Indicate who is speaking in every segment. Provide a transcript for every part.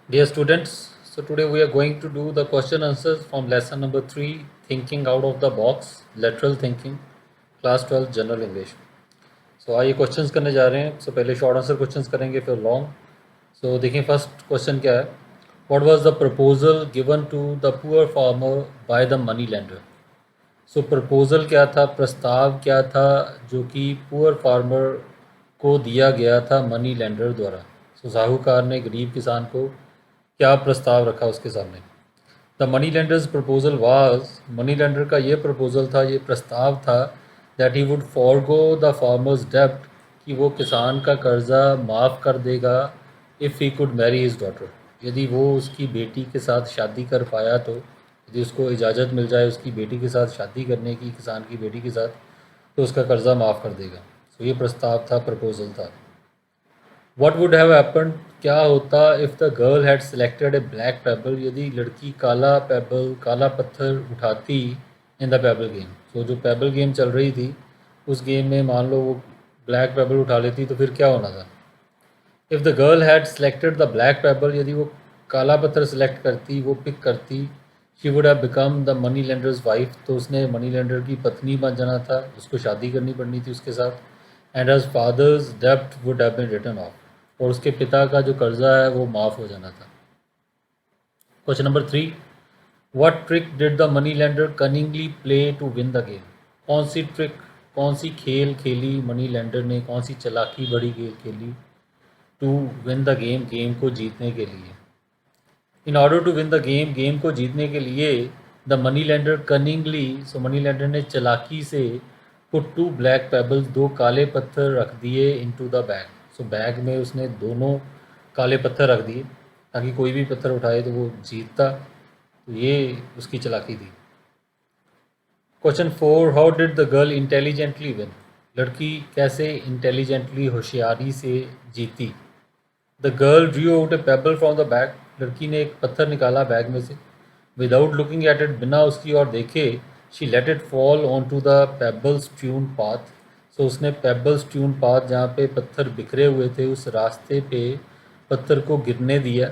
Speaker 1: Dear students, so today we are going to do the question answers from lesson number 3, Thinking Out of the Box, Lateral Thinking, Class 12 General English. So आइए questions करने जा रहे हैं. पहले short answer questions करेंगे फिर long. देखिए first question क्या है. What was the proposal given to the poor farmer by the money lender. Proposal क्या था, प्रस्ताव क्या था जो कि पुअर फार्मर को दिया गया था मनी लेंडर द्वारा. साहूकार ने गरीब किसान को क्या प्रस्ताव रखा उसके सामने. The money lenders proposal was, money lender का ये प्रपोजल था, ये प्रस्ताव था that he would forgo the farmers डेब्ट, कि वो किसान का कर्जा माफ़ कर देगा if he could Mary his daughter, यदि वो उसकी बेटी के साथ शादी कर पाया तो, यदि उसको इजाज़त मिल जाए उसकी बेटी के साथ शादी करने की, किसान की बेटी के साथ, तो उसका कर्जा माफ़ कर देगा. ये प्रस्ताव था, प्रपोजल था. वट वुड हैव हैपन्ड, क्या होता if the girl had selected A black pebble, यदि लड़की काला पेबल, काला पत्थर उठाती इन द पेबल गेम. जो पेबल गेम चल रही थी उस गेम में मान लो वो ब्लैक पेबल उठा लेती तो फिर क्या होना था. If the girl had selected the black pebble, यदि वो काला पत्थर सेलेक्ट करती, वो पिक करती, she would have become the money lenders wife, तो उसने मनी लेंडर की पत्नी बन जाना था, उसको शादी करनी पड़नी थी उसके साथ. एंड हज फादर्स डेब्ट would have been written off, और उसके पिता का जो कर्जा है वो माफ़ हो जाना था. Question number 3, what trick did the money lender cunningly play to win the game. कौन सी ट्रिक, कौन सी खेल खेली मनी लेंडर ने, कौन सी चालाकी बड़ी खेल खेली to win the game, game को जीतने के लिए. In order to win the game, game को जीतने के लिए the money lender cunningly, money lender ने चालाकी से पुट टू ब्लैक पेबल्स, दो काले पत्थर रख दिए इनटू द बैग. बैग में उसने दोनों काले पत्थर रख दिए ताकि कोई भी पत्थर उठाए तो वो जीतता. तो ये उसकी चालाकी थी. Question 4, how did the girl intelligently win, लड़की कैसे इंटेलिजेंटली, होशियारी से जीती. The girl Drew out a pebble from the bag, लड़की ने एक पत्थर निकाला बैग में से. विदाउट लुकिंग एट इट, बिना उसकी ओर देखे, she let it fall on to the pebbles strewn path. उसने पेबल्स ट्यून पाथ, जहाँ पे पत्थर बिखरे हुए थे, उस रास्ते पे पत्थर को गिरने दिया.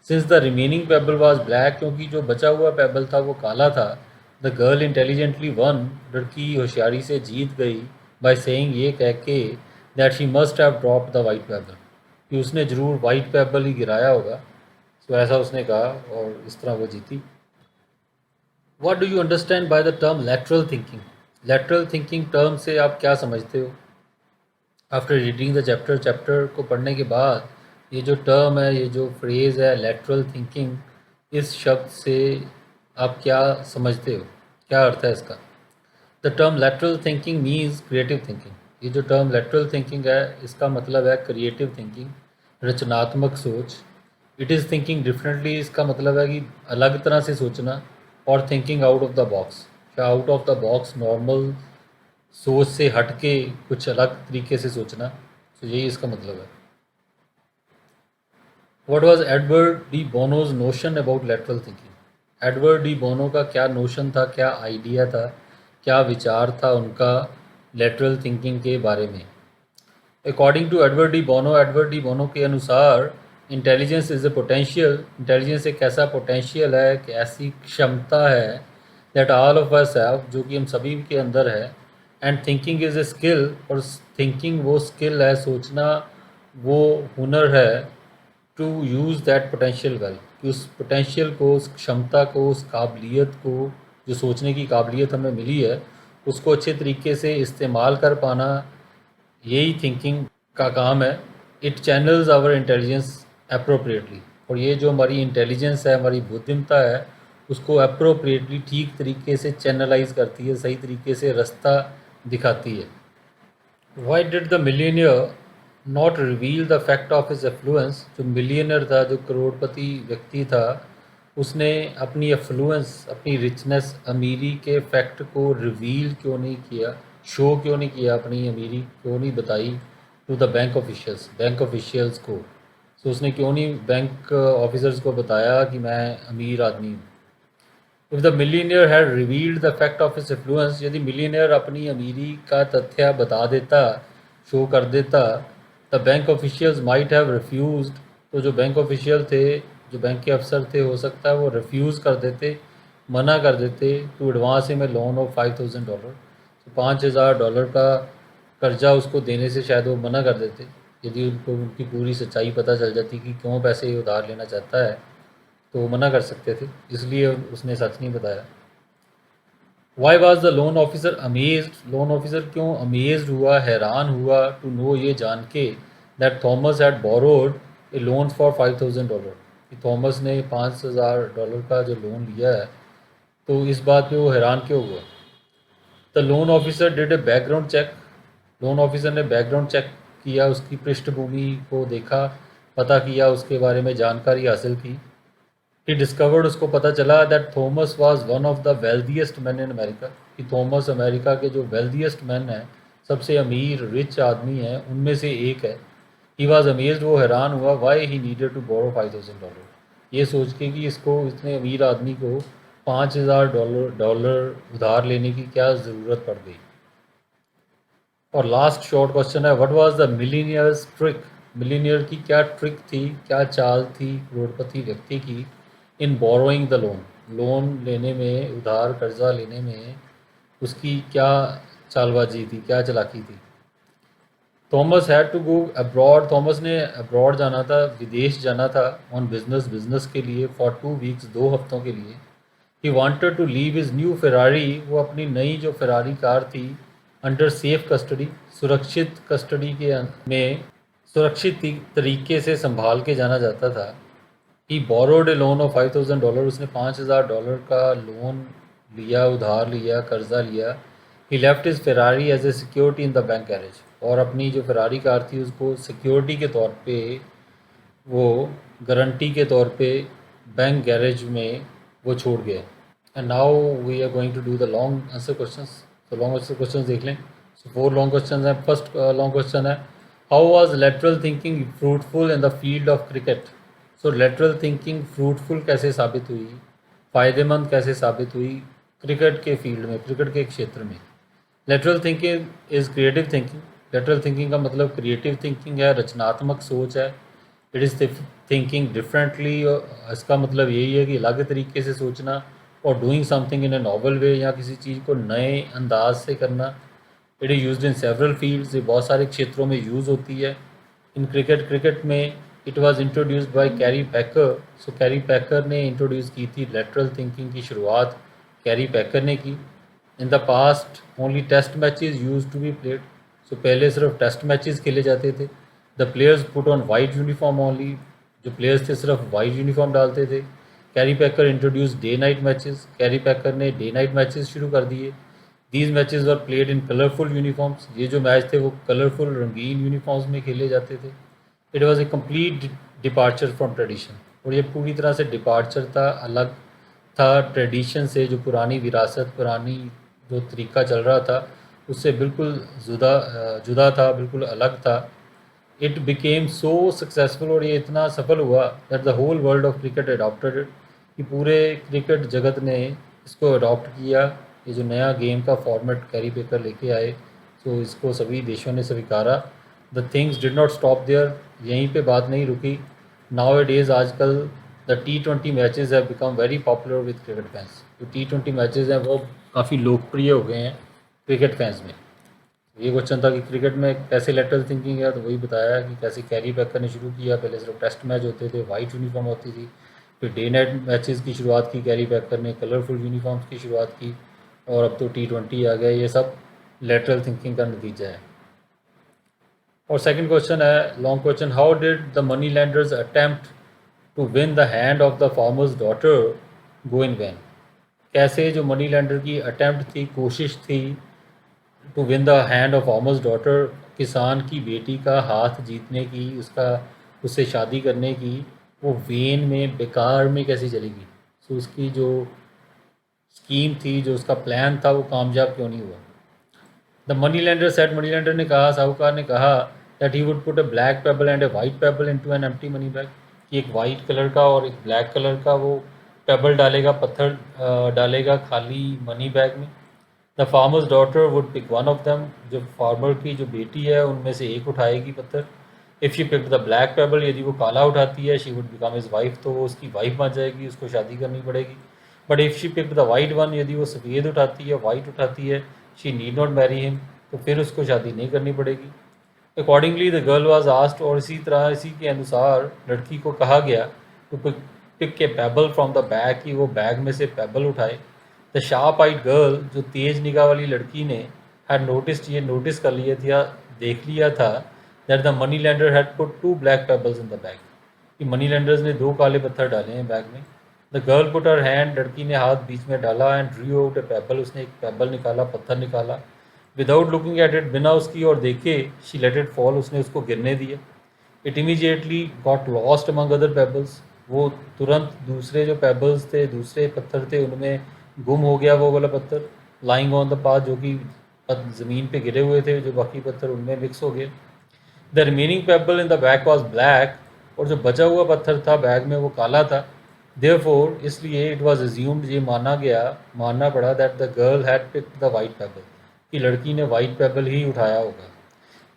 Speaker 1: Since the remaining payable was black, क्योंकि जो बचा हुआ पेबल था वो काला था. द गर्ल इंटेलिजेंटली वन, लड़की होशियारी से जीत गई बाय सेइंग, ये कह के, that she must have dropped the white payable, कि उसने ज़रूर वाइट पेबल ही गिराया होगा. ऐसा उसने कहा और इस तरह वो जीती. What do you understand by the term lateral thinking. Lateral thinking term से आप क्या समझते हो. After reading the chapter, chapter को पढ़ने के बाद ये जो टर्म है, ये जो फ्रेज़ है लैटरल थिंकिंग, इस शब्द से आप क्या समझते हो, क्या अर्थ है इसका. The term lateral thinking means creative thinking. ये जो टर्म लैटरल थिंकिंग है इसका मतलब है क्रिएटिव थिंकिंग, रचनात्मक सोच. इट इज़ थिंकिंग डिफरेंटली, इसका मतलब है कि अलग तरह से सोचना. और thinking out of the box, या out of the box, normal सोच से हट के कुछ अलग तरीके से सोचना. यही इसका मतलब है. What was Edward de Bono's notion about lateral thinking. Edward de Bono का क्या नोशन था, क्या आइडिया था, क्या विचार था उनका लैटरल थिंकिंग के बारे में. According to Edward de Bono के अनुसार, intelligence is a potential, intelligence एक ऐसा पोटेंशियल है कि ऐसी क्षमता है that all of us have, जो कि हम सभी के अंदर है. And thinking is a skill, और थिंकिंग वो स्किल है, सोचना वो हुनर है. To use that potential well, कि उस पोटेंशियल को, उस क्षमता को, उस काबिलियत को, जो सोचने की काबिलियत हमें मिली है, उसको अच्छे तरीके से इस्तेमाल कर पाना, यही थिंकिंग का काम है. It channels our intelligence appropriately, और ये जो हमारी इंटेलिजेंस है, हमारी बुद्धिमत्ता है, उसको अप्रोप्रिएटली, ठीक तरीके से चैनलाइज करती है, सही तरीके से रास्ता दिखाती है. Why did the millionaire not reveal the fact of his affluence. जो मिलियनर था, जो करोड़पति व्यक्ति था, उसने अपनी एफ्लुएंस, अपनी रिचनेस, अमीरी के फैक्ट को रिवील क्यों नहीं किया, शो क्यों नहीं किया, अपनी अमीरी क्यों नहीं बताई to the bank officials, bank officials को. उसने क्यों नहीं बैंक ऑफिसर्स को बताया कि मैं अमीर आदमी हूँ. If the millionaire had revealed the fact of his influence, यदि मिलीनियर अपनी अमीरी का तथ्य बता देता, शो कर देता, the bank officials might have refused तो जो बैंक ऑफिशियल थे, जो बैंक के अफसर थे, हो सकता है वो रिफ्यूज़ कर देते, मना कर देते to advance him a loan of $5,000। तो $5,000 का कर्जा उसको देने से शायद वो मना कर देते, यदि उनको उनकी पूरी सच्चाई पता चल जाती कि क्यों पैसे ये उधार लेना चाहता है, तो वो मना कर सकते थे, इसलिए उसने सच नहीं बताया। Why was the loan officer amazed? Loan officer क्यों अमेज्ड हुआ, हैरान हुआ, टू नो, ये जान के, that Thomas had borrowed A loan for $5,000, कि थॉमस ने $5,000 का जो लोन लिया है, तो इस बात पे वो हैरान क्यों हुआ? The loan officer did a background check. Loan officer ने बैकग्राउंड चेक किया, उसकी पृष्ठभूमि को देखा, पता किया, उसके बारे में जानकारी हासिल की। ही डिस्कवर्ड, उसको पता चला, that Thomas was one of the wealthiest man in America, कि थॉमस अमेरिका के जो वेल्दीएस्ट मैन हैं, सबसे अमीर रिच आदमी हैं, उनमें से एक है। ही वाज अमेज्ड, वो हैरान हुआ, why he needed to borrow $5,000, ये सोच के कि इसको, इतने अमीर आदमी को $5,000 उधार लेने की क्या ज़रूरत पड़ गई। और लास्ट शॉर्ट क्वेश्चन है, what was the millionaires trick? Millionaire की क्या ट्रिक थी, क्या चाल थी करोड़पति व्यक्ति की, इन बोरोइंग द लोन, लोन लेने में, उधार कर्जा लेने में उसकी क्या चालबाजी थी, क्या चालाकी थी। Thomas had to go abroad, Thomas ने अब्रॉड जाना था, विदेश जाना था, ऑन बिजनेस के लिए, फॉर 2 वीक्स, 2 हफ्तों के लिए। He wanted to leave his new Ferrari, वो अपनी नई जो फेरारी कार थी, अंडर सेफ कस्टडी, सुरक्षित कस्टडी के में, सुरक्षित तरीके से संभाल के जाना जाता था। ही बोरोड ए लोन ऑफ $5,000, उसने $5,000 का लोन लिया, उधार लिया, कर्जा लिया। He left his Ferrari as a security in the bank garage, और अपनी जो फेरारी कार थी उसको सिक्योरिटी के तौर पे, वो गारंटी के तौर पे बैंक गैरेज में वो छोड़ गए। And now we are going to do the long answer questions. तो लॉन्ग आंसर क्वेश्चंस देख लें। सो 4 लॉन्ग क्वेश्चंस हैं। फर्स्ट लॉन्ग क्वेश्चन है, how was lateral thinking fruitful in the field of cricket? So lateral thinking fruitful कैसे साबित हुई, फ़ायदेमंद कैसे साबित हुई क्रिकेट के फील्ड में, क्रिकेट के क्षेत्र में? Lateral thinking is creative thinking. Lateral thinking का मतलब क्रिएटिव थिंकिंग है, रचनात्मक सोच है। इट इज़ थिंकिंग डिफरेंटली, इसका मतलब यही है कि अलग तरीके से सोचना, और doing something in a novel way, या किसी चीज़ को नए अंदाज से करना। It is used in several fields, ये बहुत सारे क्षेत्रों में यूज़ होती है। इन क्रिकेट में it was introduced by Kerry Packer. So Kerry Packer ने इंट्रोड्यूस की थी लेटरल थिंकिंग की शुरुआत, कैरी पैकर ने की। In the past only test matches use to be played. So पहले सिर्फ टेस्ट मैचेस खेले जाते थे। The players put on white uniform only, जो प्लेयर्स थे सिर्फ वाइट यूनिफॉर्म डालते थे। Kerry Packer introduce day night matches. Kerry Packer ने डे नाइट मैचेस शुरू कर दिए। These matches were played in colourful uniforms, ये जो मैच थे वो कलरफुल रंगीन यूनिफॉर्म्स में खेले जाते थे। It was A complete departure from tradition, और ये पूरी तरह से डिपार्चर था, अलग था ट्रेडिशन से, जो पुरानी विरासत, पुरानी जो तरीका चल रहा था उससे बिल्कुल जुदा था, बिल्कुल अलग था। इट बिकेम सो सक्सेसफुल, और ये इतना सफल हुआ that the whole world of cricket adopted it, कि पूरे क्रिकेट जगत ने इसको अडॉप्ट किया। ये जो नया गेम का फॉर्मेट कैरी पैकर लेके आए, तो इसको सभी देशों ने स्वीकारा। The things did not stop there, यहीं पे बात नहीं रुकी। नाउ ए डेज़, आजकल the T20 matches have become very popular with cricket fans. जो T20 मैचेस हैं वो काफ़ी लोकप्रिय हो गए हैं क्रिकेट फैंस में। ये क्वेश्चन था कि क्रिकेट में कैसे लेटरल थिंकिंग है, तो वही बताया कि कैसे कैरी पैकर ने शुरू किया। पहले सिर्फ टेस्ट मैच होते थे, वाइट यूनिफॉर्म होती थी, फिर डे नाइट मैचेस की शुरुआत की कैरी पैकर ने, कलरफुल यूनिफॉर्म्स की शुरुआत की, और अब तो T20 आ गया। ये सब लेटरल थिंकिंग का नतीजा है। और सेकंड क्वेश्चन है, long question, how did the money lenders attempt to win the hand of the farmer's daughter go in vain? कैसे जो मनी लैंडर की अटेम्प्ट थी, कोशिश थी, to win the hand of farmer's daughter, किसान की बेटी का हाथ जीतने की, उससे शादी करने की, वो वेन में, बेकार में कैसे चलेगी? सो उसकी जो स्कीम थी, जो उसका प्लान था, वो कामयाब क्यों नहीं हुआ? The money lender set, money lender ने कहा, साहूकार ने कहा, that he would put A black payable and A white payable into an empty money bag, कि एक वाइट कलर का और एक ब्लैक कलर का वो पेबल डालेगा, पत्थर डालेगा खाली मनी बैग में। The farmer's daughter would pick one of them, जो फार्मर की जो बेटी है उनमें से एक उठाएगी पत्थर। If she picked the black pebble, यदि वो काला उठाती है, she would become his wife, तो वो उसकी वाइफ बन जाएगी, उसको शादी करनी पड़ेगी। But if she picked the white one, यदि वो सफ़ेद उठाती है, वाइट उठाती है, she need not marry him, तो फिर उसको शादी नहीं करनी पड़ेगी। Accordingly the girl was asked, और इसी तरह इसी के अनुसार लड़की को कहा गया to pick a pebble from the bag, कि वो बैग में से पेबल उठाए। द शार्प आइड गर्ल, जो तेज निगाह वाली लड़की ने, हैड नोटिस्ड, ये नोटिस कर लिया था, देख लिया था, that the money lender had put 2 black pebbles in the bag, कि मनी लेंडर्स ने 2 काले पत्थर डाले हैं बैग में। The girl put her hand, लड़की ने हाथ बीच में डाला, and drew out a pebble, उसने एक पेबल निकाला, पत्थर निकाला। विदाउट लुकिंग एट इट, बिना उसकी और देखे, शी लेट इट फॉल, उसने उसको गिरने दिया। It immediately got lost among other pebbles, वो तुरंत दूसरे जो पेबल्स थे, दूसरे पत्थर थे, उनमें गुम हो गया वो वाला पत्थर। लाइंग ऑन द पाथ, जो कि ज़मीन पे गिरे हुए थे, जो बाकी पत्थर उनमें मिक्स हो गए। The remaining payable in the bag was black, और जो बचा हुआ पत्थर था बैग में वो काला था। देयरफॉर, इसलिए इट वॉज एज्यूम्ड, ये मानना पड़ा, that the girl had picked the white payable, कि लड़की ने वाइट पेबल ही उठाया होगा।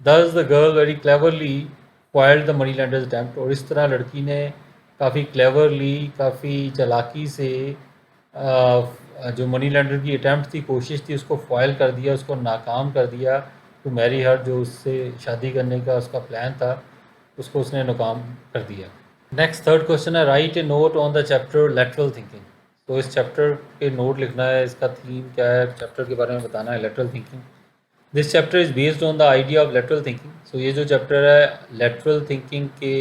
Speaker 1: दस the girl very cleverly foiled the money landers attempt, और इस तरह लड़की ने काफ़ी क्लेवरली, काफ़ी चालाकी से जो मनी लैंडर की अटैम्प्ट थी, कोशिश थी, उसको फॉइल कर दिया, उसको नाकाम कर दिया। टू मैरी हर, जो उससे शादी करने का उसका प्लान था, उसको उसने नाकाम कर दिया। नेक्स्ट थर्ड क्वेश्चन है, right A note on the chapter lateral thinking. तो इस चैप्टर पे नोट लिखना है, इसका थीम क्या है, चैप्टर के बारे में बताना है, lateral thinking. This chapter is based on the idea of lateral thinking. So ये जो चैप्टर है लेटरल थिंकिंग के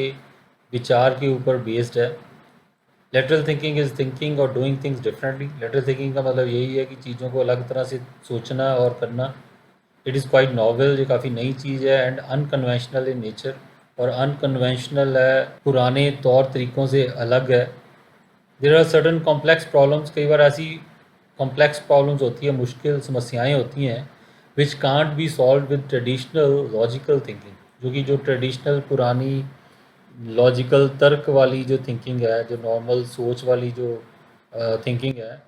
Speaker 1: विचार के ऊपर बेस्ड है। लेटरल थिंकिंग इज़ थिंकिंग और doing things differently. Lateral thinking का मतलब यही है कि चीज़ों को अलग तरह से सोचना और करना। इट इज़ क्वाइट नॉवल, ये काफ़ी नई चीज़ है, एंड अनकन्वेंशनल इन नेचर, और अनकन्वेंशनल है, पुराने तौर तरीक़ों से अलग है। There are certain complex problems, कई बार ऐसी कॉम्प्लेक्स प्रॉब्लम्स होती है, मुश्किल समस्याएं होती हैं, which can't be solve with traditional logical thinking, जो ट्रेडिशनल पुरानी लॉजिकल तर्क वाली जो थिंकिंग है, जो नॉर्मल सोच वाली जो थिंकिंग है,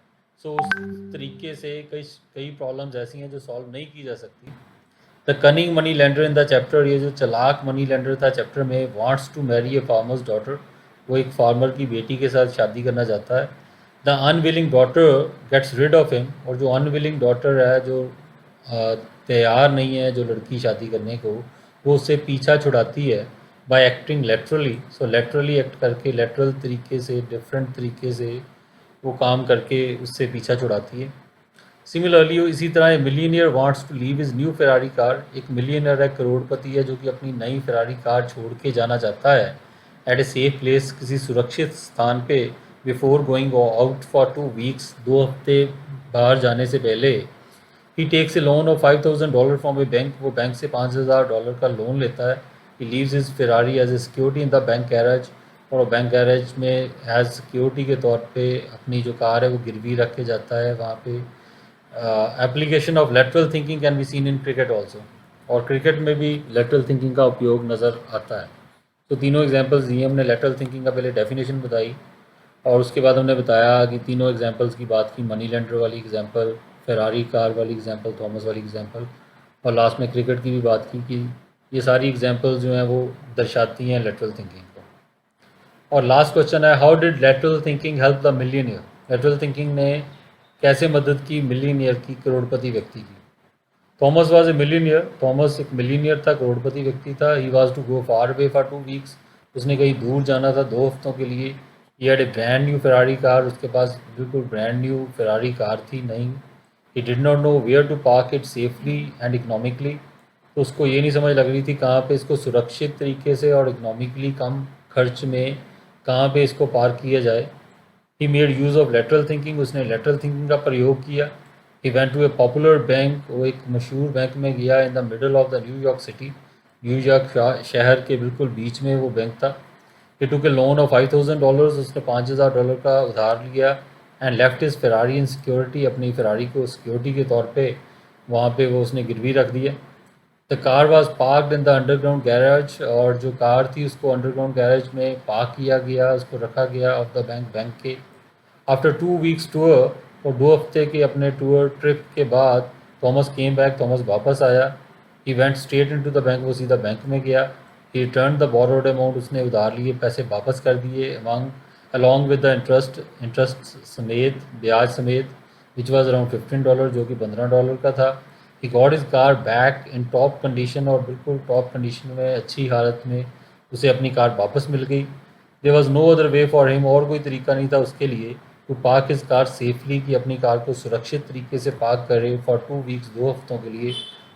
Speaker 1: सो उस तरीके से कई कई प्रॉब्लम्स ऐसी हैं जो सॉल्व नहीं की जा सकती। The cunning money lender in the chapter, ये जो चालाक मनी लेंडर था चैप्टर में, wants to marry a farmer's daughter, वो एक फार्मर की बेटी के साथ शादी करना चाहता है। The unwilling daughter gets rid of him, और जो अनविलिंग डॉटर है, जो तैयार नहीं है जो लड़की शादी करने को, वो उससे पीछा छुड़ाती है by acting laterally. So laterally act करके, लेटरल तरीके से, डिफरेंट तरीके से वो काम करके उससे पीछा छुड़ाती है। सिमिलरली इसी तरह a millionaire wants to leave his new Ferrari car, एक मिलियनर है, करोड़पति है, जो कि अपनी नई फेरारी कार छोड़ के जाना चाहता है एट ए सेफ प्लेस, किसी सुरक्षित स्थान पे, before going out for 2 weeks, 2 हफ्ते बाहर जाने से पहले। He takes a loan of $5,000 from a bank, वो बैंक से $5,000 का लोन लेता है। He leaves his Ferrari as a security in the bank garage, और बैंक गैरेज में एज सिक्योरिटी के तौर पे अपनी जो कार है वो गिरवी रख के जाता है वहाँ पे। Application of lateral thinking can be seen in cricket also, और क्रिकेट में भी लेटरल थिंकिंग का उपयोग नज़र आता है। तो तीनों एग्जांपल्स दिए हमने। लेटरल थिंकिंग का पहले डेफिनेशन बताई, और उसके बाद हमने बताया कि तीनों एग्जांपल्स की बात की, मनी लेंडर वाली एग्जांपल, फेरारी कार वाली एग्जांपल, थॉमस वाली एग्जांपल, और लास्ट में क्रिकेट की भी बात की कि ये सारी एग्जांपल्स जो हैं वो दर्शाती हैं लेटरल थिंकिंग को। और लास्ट क्वेश्चन है, how did lateral thinking help the millionaire. Lateral thinking ने कैसे मदद की मिलियनियर की, करोड़पति व्यक्ति की। Thomas was a millionaire, Thomas एक मिलियनियर था, करोड़पति व्यक्ति था। He was to go far away for 2 weeks, उसने कहीं दूर जाना था 2 हफ्तों के लिए। He had a brand new Ferrari car, उसके पास बिल्कुल ब्रांड न्यू फेरारी कार थी, नई। ही did not know where to park it safely and economically, तो उसको ये नहीं समझ लग रही थी कहाँ पे इसको सुरक्षित तरीके से और इकनॉमिकली कम खर्च में कहाँ पे इसको पार्क किया जाए। He made use of lateral thinking, उसने लेटरल थिंकिंग का प्रयोग किया। He went to a popular bank, वो एक मशहूर बैंक में गया, in the middle of the New York city, New York शहर के बिल्कुल बीच में वो बैंक था। ही टुक ए लोन ऑफ $5,000, उसने $5,000 का उधार लिया, and left his Ferrari in security, अपनी फेरारी को सिक्योरिटी के तौर पे वहाँ पे वो उसने गिरवी रख दिया। The car was parked in the underground garage, और जो कार थी उसको अंडरग्राउंड गैराज में पार्क किया गया, उसको रखा गया ऑफ द बैंक के। आफ्टर 2 वीक्स टूर, और 2 हफ्ते के अपने टूर ट्रिप के बाद, थॉमस केम बैक, थॉमस वापस आया। He went straight into the bank, वो सीधा बैंक में गया। ही रिटर्न द बोरोड अमाउंट, उसने उधार लिए पैसे वापस कर दिए, अलॉन्ग विद द इंटरेस्ट समेत, ब्याज समेत, विच वॉज अराउंड $15, जो कि $15 का था। He got is car back in top condition, और बिल्कुल टॉप कंडीशन में, अच्छी हालत में उसे अपनी कार वापस मिल गई। There was no other way for him, और कोई तरीका नहीं था उसके लिए, to park his car safely, कि अपनी कार को सुरक्षित तरीके से पार्क करे फॉर 2 वीक्स, 2 हफ्तों के लिए,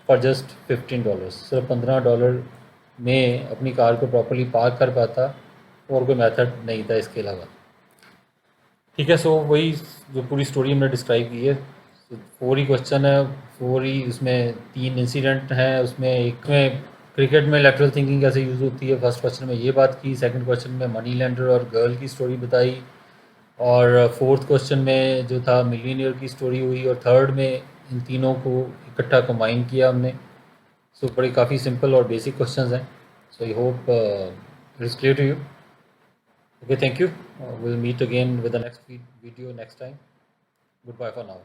Speaker 1: फॉर जस्ट $15, सिर्फ $15 में अपनी कार को प्रॉपर्ली पार्क कर पाता, और कोई मेथड नहीं था इसके अलावा। ठीक है, सो वही जो पूरी स्टोरी हमने डिस्क्राइब की है, 4 ही क्वेश्चन है, 4 ही, उसमें 3 इंसिडेंट हैं, उसमें एक में क्रिकेट में लेटरल थिंकिंग कैसे यूज़ होती है, फर्स्ट क्वेश्चन में ये बात की, सेकंड क्वेश्चन में मनी लेंडर और गर्ल की स्टोरी बताई, और फोर्थ क्वेश्चन में जो था मिलीनियर की स्टोरी हुई, और थर्ड में इन तीनों को इकट्ठा कंबाइन किया हमने। सो बड़े काफ़ी सिंपल और बेसिक क्वेश्चंस हैं। So I hope it is clear to you. Okay, thank you. Will meet again with the next video next time. Good bye for now.